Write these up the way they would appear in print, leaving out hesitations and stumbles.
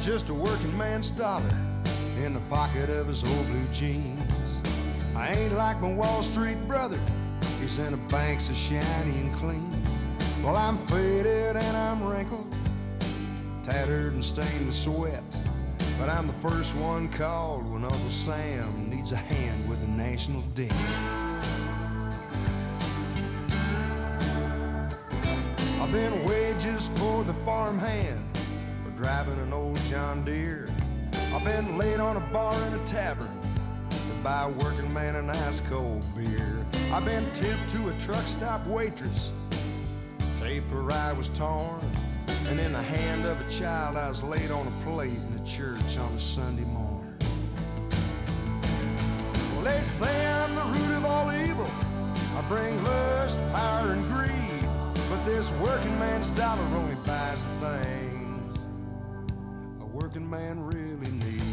just a working man's dollar in the pocket of his old blue jeans. I ain't like my Wall Street brother, he's in a bank so shiny and clean. Well, I'm faded and I'm wrinkled, tattered and stained with sweat, but I'm the first one called when Uncle Sam needs a hand with the national debt. I've been wages for the farmhand, for driving an old John Deere. I've been laid on a bar in a tavern to buy a working man an ice cold beer. I've been tipped to a truck stop waitress, tape where I was torn, and in the hand of a child I was laid on a plate in the church on a Sunday morning. Well, they say I'm the root of all evil, I bring lust, power, and greed, but this working man's dollar only buys the things a working man really needs.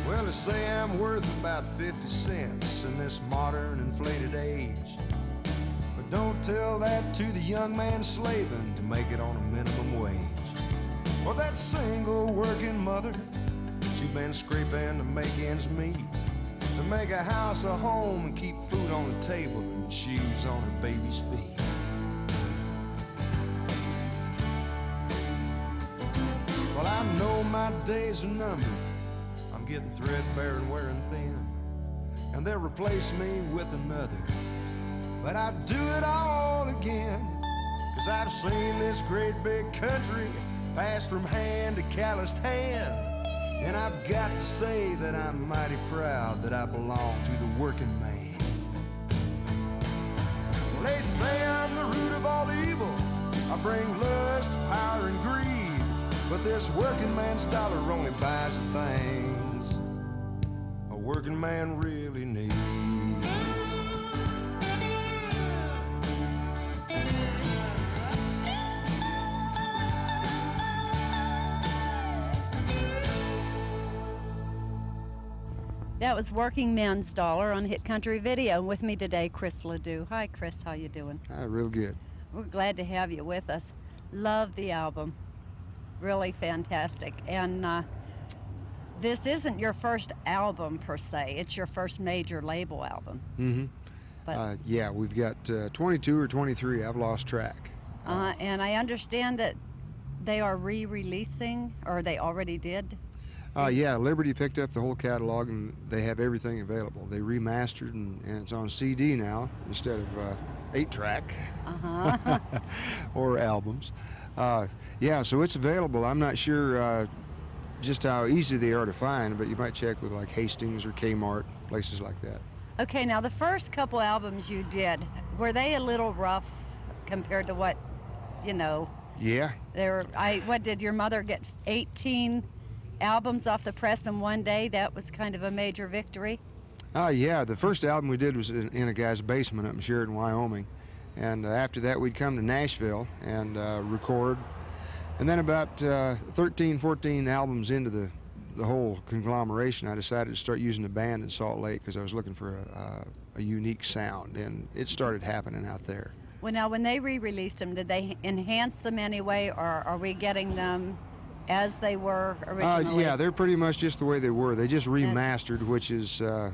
Well, they say I'm worth about 50 cents in this modern inflated age, but don't tell that to the young man slaving to make it on a minimum wage. Or that single working mother, she's been scraping to make ends meet, to make a house a home and keep food on the table and shoes on her baby's feet. Well, I know my days are numbered, I'm getting threadbare and wearing thin, and they'll replace me with another, but I'd do it all again, 'cause I've seen this great big country pass from hand to calloused hand, and I've got to say that I'm mighty proud that I belong to the working man. Well, they say I'm the root of all evil, I bring lust, power, and greed, but this working man's dollar only buys the things a working man really needs. That was Working Man's Dollar on Hit Country Video. With me today, Chris LeDoux. Hi, Chris. How you doing? Real good. We're glad to have you with us. Love the album. Really fantastic. And this isn't your first album, per se. It's your first major label album. Mm-hmm. But, yeah, we've got 22 or 23. I've lost track. And I understand that they are re-releasing, or they already did. Yeah, Liberty picked up the whole catalog and they have everything available. They remastered and it's on CD now instead of 8-track or albums. Yeah, so it's available. I'm not sure just how easy they are to find, but you might check with like Hastings or Kmart, places like that. Okay, now the first couple albums you did, were they a little rough compared to what, you know? Yeah. What did your mother get, 18 albums off the press in one day? That was kind of a major victory. Yeah, the first album we did was in a guy's basement up in Sheridan, Wyoming, and after that we'd come to Nashville and record, and then about 13, 14 albums into the whole conglomeration, I decided to start using a band in Salt Lake because I was looking for a unique sound, and it started happening out there. Well, now when they re-released them, did they enhance them anyway, or are we getting them as they were originally? Yeah, they're pretty much just the way they were. They just remastered, which is, I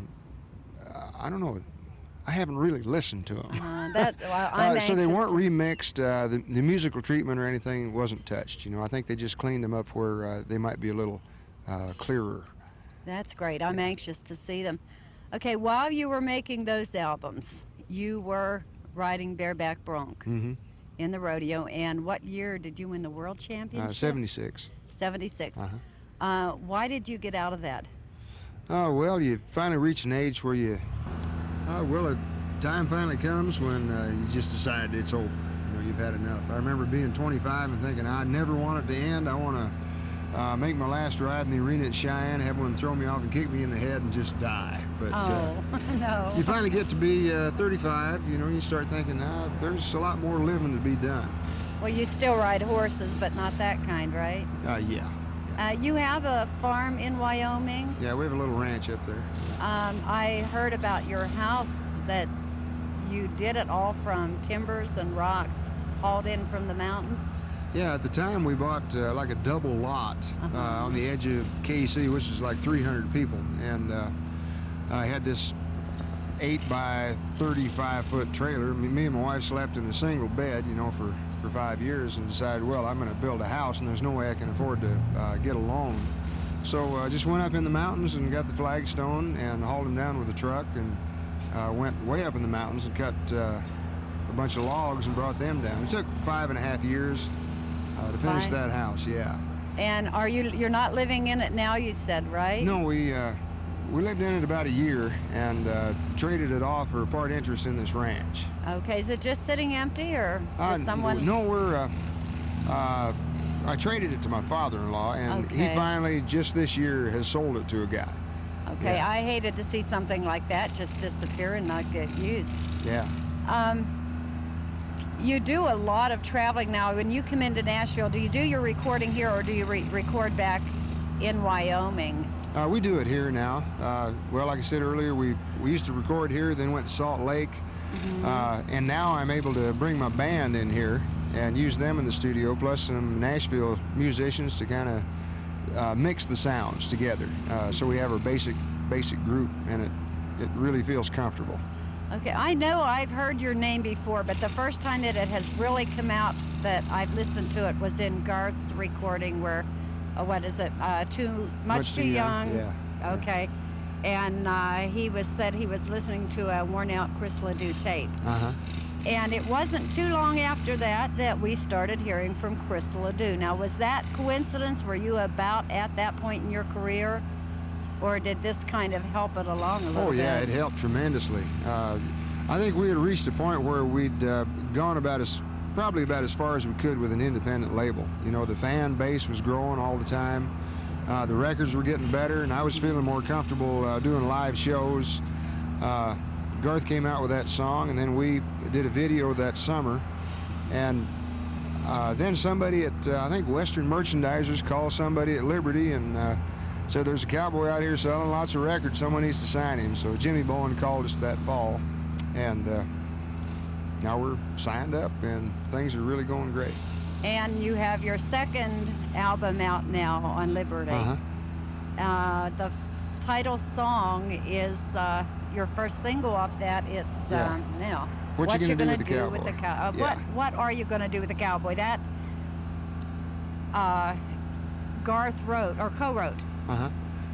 don't know, I haven't really listened to them. So they weren't remixed. The musical treatment or anything wasn't touched. You know, I think they just cleaned them up where they might be a little clearer. That's great. I'm anxious to see them. Okay, while you were making those albums, you were riding bareback bronc in the rodeo. And what year did you win the world championship? 76. 76. Why did you get out of that? Oh, well, you finally reach an age where you, a time finally comes when you just decide it's over. You know, you've had enough. I remember being 25 and thinking, I never want it to end. I want to make my last ride in the arena at Cheyenne, have one throw me off and kick me in the head and just die. But no. You finally get to be 35, you know, you start thinking, there's a lot more living to be done. Well, you still ride horses, but not that kind, right? Yeah. You have a farm in Wyoming. Yeah, we have a little ranch up there. I heard about your house, that you did it all from timbers and rocks hauled in from the mountains. Yeah, at the time we bought like a double lot on the edge of KC, which is like 300 people. And I had this 8 by 35 foot trailer. Me and my wife slept in a single bed, you know, for 5 years, and decided, well, I'm going to build a house, and there's no way I can afford to get a loan. So I just went up in the mountains and got the flagstone and hauled them down with a truck, and went way up in the mountains and cut a bunch of logs and brought them down. It took 5.5 years to finish that house, yeah. And you're not living in it now, you said, right? No, we lived in it about a year and traded it off for part interest in this ranch. Okay, is it just sitting empty, or does someone? No, I traded it to my father-in-law, and he finally, just this year, has sold it to a guy. Okay, yeah. I hated to see something like that just disappear and not get used. Yeah. You do a lot of traveling now. When you come into Nashville, do you do your recording here, or do you record back in Wyoming? We do it here now. Well, like I said earlier, we used to record here, then went to Salt Lake, and now I'm able to bring my band in here and use them in the studio, plus some Nashville musicians to kind of mix the sounds together. So we have our basic group, and it really feels comfortable. Okay, I know I've heard your name before, but the first time that it has really come out that I've listened to it was in Garth's recording where, what is it, Much Too Young? Yeah. Okay. And he said he was listening to a worn out Chris LeDoux tape. And it wasn't too long after that we started hearing from Chris LeDoux. Now, was that coincidence? Were you about at that point in your career? Or did this kind of help it along a little bit? Oh, yeah, it helped tremendously. I think we had reached a point where we'd gone probably about as far as we could with an independent label. You know, the fan base was growing all the time. The records were getting better, and I was feeling more comfortable doing live shows. Garth came out with that song, and then we did a video that summer. And then somebody at, I think, Western Merchandisers called somebody at Liberty and said, there's a cowboy out here selling lots of records. Someone needs to sign him. So Jimmy Bowen called us that fall, and now we're signed up, and things are really going great. And you have your second album out now on Liberty. The title song is your first single off that. It's now. What you gonna do with the Cowboy? What are you gonna do with the Cowboy? That Garth wrote or co-wrote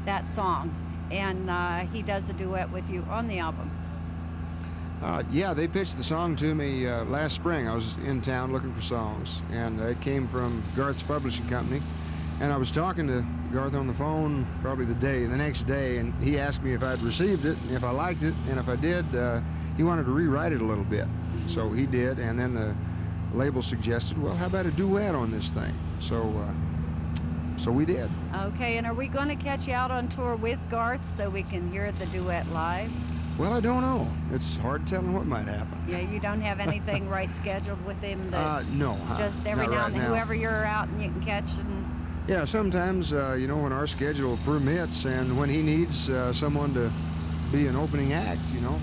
that song, and he does a duet with you on the album. Yeah, they pitched the song to me last spring. I was in town looking for songs, and it came from Garth's publishing company. And I was talking to Garth on the phone probably the next day, and he asked me if I'd received it, and if I liked it, and if I did, he wanted to rewrite it a little bit. So he did, and then the label suggested, well, how about a duet on this thing? So we did. Okay, and are we going to catch you out on tour with Garth so we can hear the duet live? Well, I don't know. It's hard telling what might happen. Yeah, you don't have anything right scheduled with him? No. Just every now and then, whoever you're out and you can catch and... Yeah, sometimes, you know, when our schedule permits and when he needs someone to be an opening act, you know,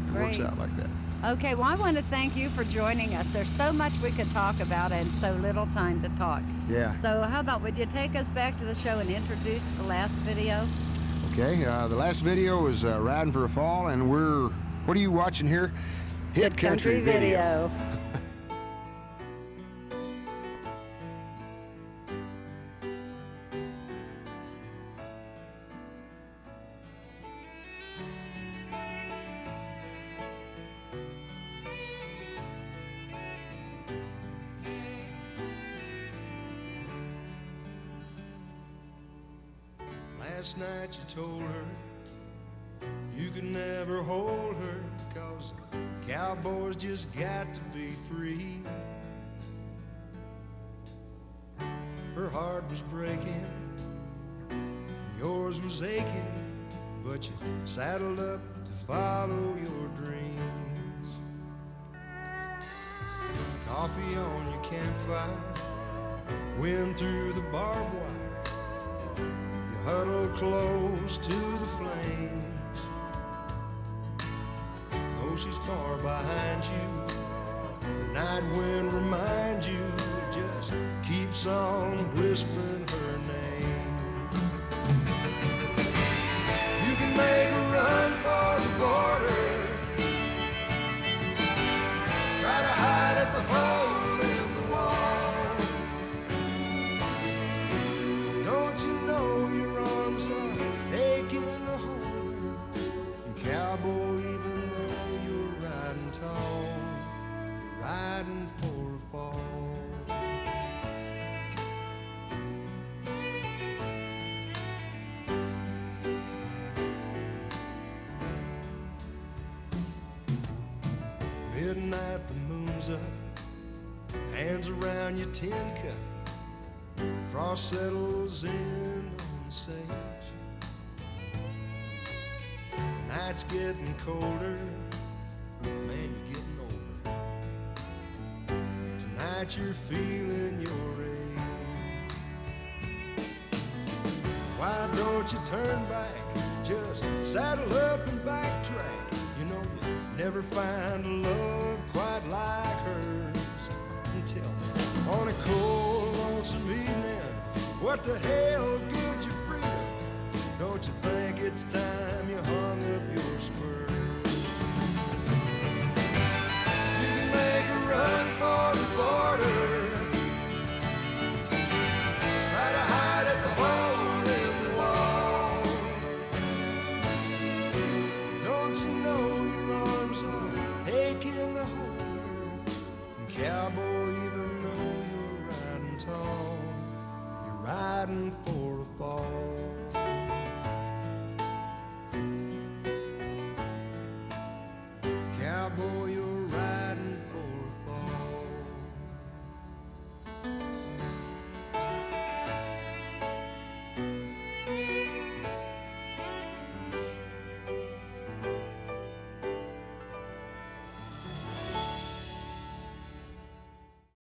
it works out like that. Okay, well, I want to thank you for joining us. There's so much we could talk about and so little time to talk. Yeah. So how about, would you take us back to the show and introduce the last video? Okay, the last video was Riding for a Fall, and what are you watching here? Hit Country Video. Last night you told her you could never hold her, 'cause cowboys just got to be free. Her heart was breaking, yours was aching, but you saddled up to follow your dreams. Coffee on your campfire, wind through the barbed wire, You huddle close to the flames, though she's far behind you. The night wind reminds you, it just keeps on whispering her name. You can make a run for the border, try to hide at the hole in the wall. Don't you know your arms are aching to hold her? And cowboy, even though you're riding tall, you're riding for a fall. Midnight, the moon's up, hands around your tin cup. The frost settles in on the sage. The night's getting colder, man, you're getting older. Tonight you're feeling your age. Why don't you turn back, just saddle up and backtrack? You know you never find a love quite like hers. And tell me, on a cold, lonesome evening, what the hell gives you freedom? Don't you think it's time you hung up your spurs?